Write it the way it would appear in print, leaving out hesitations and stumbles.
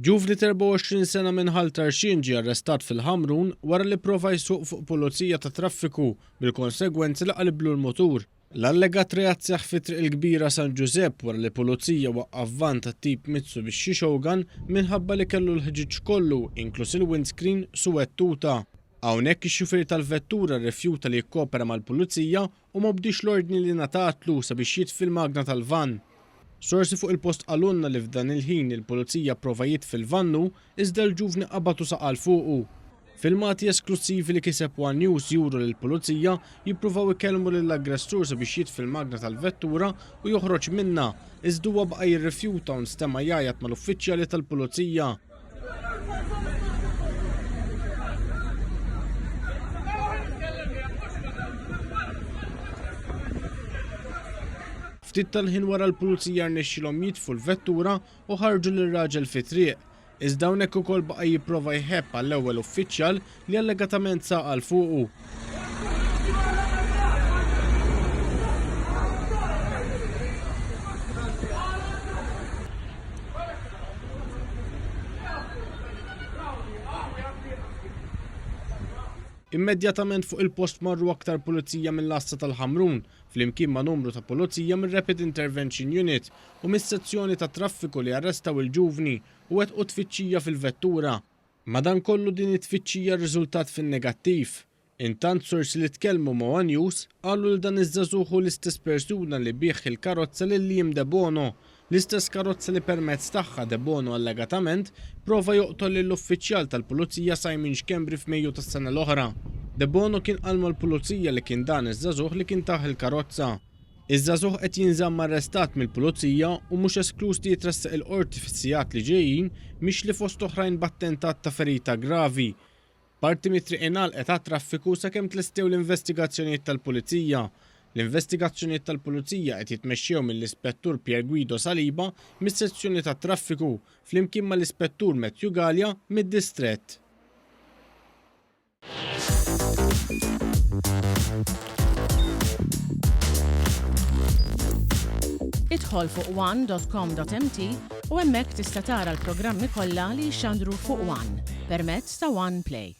Ġuvni 24 sena minn Ħaltar Xien ġie arrestat fil-Ħamrun wara li prova jsuq fuq pulizija ta' traffiku bil-konsegwenzi li qaliblu l-mutur. L-allegat reat seħħ fi triq il-kbira San Giuseppe wara li pulizija waqqaf van ta' tip Mitsubishi Shogun minħabba li kellu l-ħġiġ kollu inkluż il-windscreen suwed tuta. Hawnhekk ix-xufier tal-vettura rrifjuta li jikkopera mal-pulizija u ma bdix l-ordni li ngħatatlu sabiex jitfi l-magna tal-van. Sorsi fuq il-post qalulna li f'dan il-ħin il-pulizija prova jitfi l-vannu iżda l-ġuvni qabatu saqal fuqu. Filmati esklusivi li kiseb One News juru li l-pulizija jippruvaw ikellmu lill-aggressur sabiex jitfi l-magna tal-vettura u joħroġ minnha iżda huwa baqa' jirrifjuta u nstema' jgħajjad mal-uffiċjali tal-pulizija. Ftit tal-ħin wara l-pulizija rnexxilhom jitfu l-vettura u ħarġu lir-raġel fi triq. Iżda hawnhekk ukoll baqa' jipprova jħebb għall-ewwel uffiċjal li allegatament saqal fuqu. Immedjatament fuq il-post marru aktar pulizija mill-Asta tal-Ħamrun flimkien ma' numru ta' pulizija mir-Rapid Intervention Unit u mis-sezzjoni ta' traffiku li arrestaw il-ġuvni u wettqu tfittxija fil-vettura. Madankollu din it-tfittxija rriżultat fin-negattiv. Intant sorsi li tkellmu ma' One News qalu li dan iż-żagħżugħ l-istess persuna li bieħ il-karozza lil Liam De Bono, l-istess karozza li permezz tagħha De Bono allegatament prova joqtol lill-uffiċjal tal-pulizija Simon Xkembri f'Mejju tas-sena l-oħra. De Bono kien qalma l-pulizija li kien dan iż-żagħżugħ li kien taħ il-karozza. Iż-żagħżugħ qed jinżamm arrestat mill-pulizija u mhux esklus li jitressaq il-qorti fis-sigħat li ġejjin mhix li fost oħrajn b'attentat ta' ferita gravi. Parti mit-triq ingħalqet għat-traffiku sakemm tlestew l-investigazzjonijiet tal-pulizija. L-investigazzjonijiet tal-pulizija qed jitmexxew mill-Ispettur Pier Guido Saliba mis-sezzjoni tat-traffiku flimkien mal-Ispettur Matthew Gallia mid-distrett. Idħol fuq one.com.mt u hemmhekk tista' tara l-programmi kollha li jxandru fuq One permezz ta' One Play.